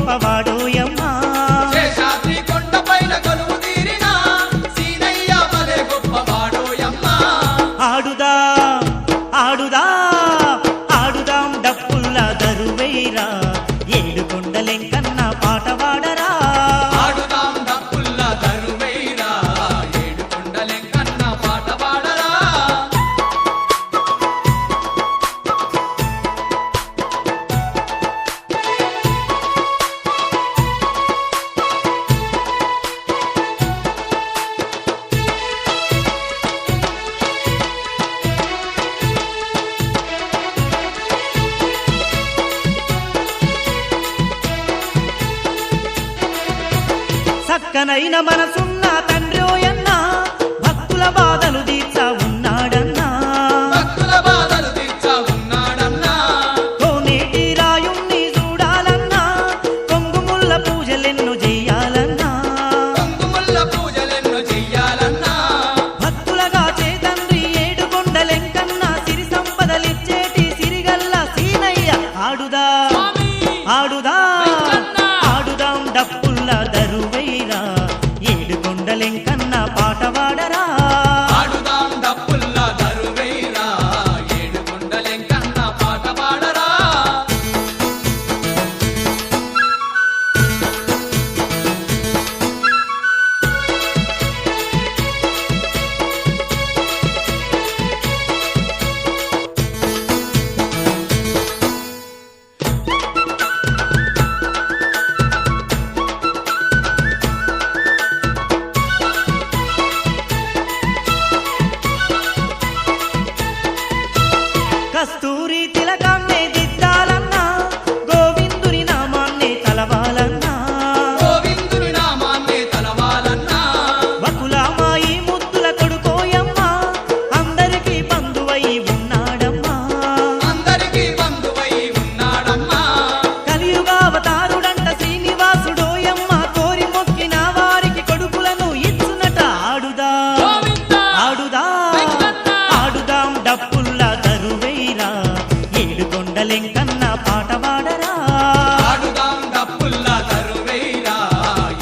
గొప్పవాడోయమ్మా శేషాద్రి కొండపైన కొలువు తీరిన సీనయ్య భలే గొప్పవాడోయమ్మా ఆడుదాం ఆడుదాం ఆడుదాం డప్పుల్లా దరువేరా ఏడు కొండలెంకన్న పాట పాడరా ఆడుదాం డప్పుల్లా దరువేరా ఏడు కొండలెంకన్న పాట పాడరా చక్కనైన మనసున్న తండ్రోయన్నా భక్తుల బాధలు తీర్చా ఉన్నాడన్నా భక్తుల బాధలు తీర్చా ఉన్నాడన్నా కోనేటి రాయుణ్ణి చూడాలన్నా కొంగుముల్ల పూజలెన్ను చెయ్యాలన్నా కుంకుముల్ల పూజలెన్నో చెయ్యాలన్నా భక్తులగా చేతండ్రి ఏడు కొండలెంకన్నా సిరి సంపదలిచ్చేటి సిరిగల్ల సీనయ్య ఆడుదా ఆడుదా ఆడుదాం డప్పుల్లా దరువైరా ఏడు కొండలెంకన్న పాట పాడరా ఆడుదాం డప్పుల్లా దరువేరా ఏడు కొండలెంకన్న పాట పాడరా కస్తూరి తిలకాన్నే దిద్దాలన్నా గోవిందుని నామాన్నే తలవాలన్నా గోవిందుని నామాన్నే తలవాలన్నా వకులామాయి ముద్దుల కొడుకోయమ్మా అందరికీ బంధువై ఉన్నాడమ్మా అందరికీ బంధువై ఉన్నాడమ్మా కలియుగావతారుడంట శ్రీనివాసుడోయమ్మ కోరి మొక్కిన వారికి కొడుకులను ఇచ్చునట ఆడుదా ఆడుదా ఆడుదాం డప్పుల్లా దరువైరా ఏడు కొండలెంకన్న పాట పాడరా ఆడుదాం డప్పుల్లా దరువేరా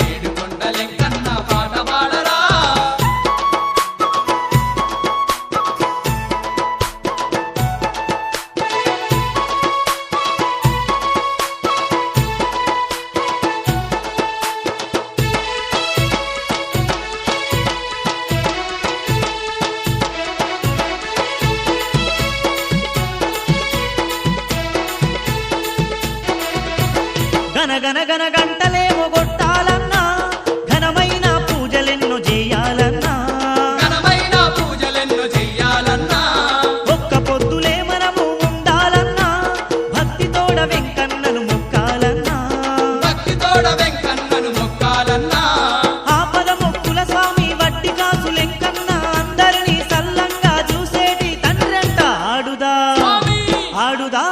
ఏడు కొండలెంకన్న పాట పాడరా గనగన గన గంటలేమో కొట్టాలన్నా ఘనమైన పూజలెన్నో చేయాలన్నా ఘనమైన పూజలెన్నో చెయ్యాలన్నా ఒక్క పొద్దులే మనము ఉండాలన్నా భక్తితోడ వెంకన్నను మొక్కాలన్నా భక్తితోడ వెంకన్నను మొక్కాలన్నా ఆపద మొక్కుల స్వామి వడ్డి కాసులెంకన్న అందరినీ సల్లంగా చూసేటి తండ్రంట ఆడుదా ఆడుదా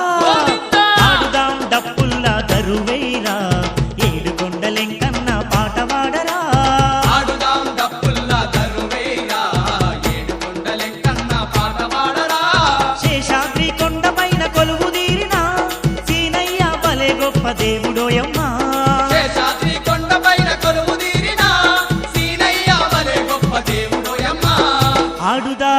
ఆడుదాం డప్పుల్లా దరువైరా ఏడు కొండలెంకన్న పాట పాడరా ఆడుదాం డప్పుల్లా దరువేరా ఏడు కొండలెంకన్న పాట పాడరా శేషాద్రి కొండపైన కొలువు తీరిన సీనయ్య భలే గొప్ప దేవుడోయమ్మా శేషాద్రి కొండపైన కొలువు తీరిన సీనయ్య భలే గొప్ప దేవుడోయమ్మా ఆడుదా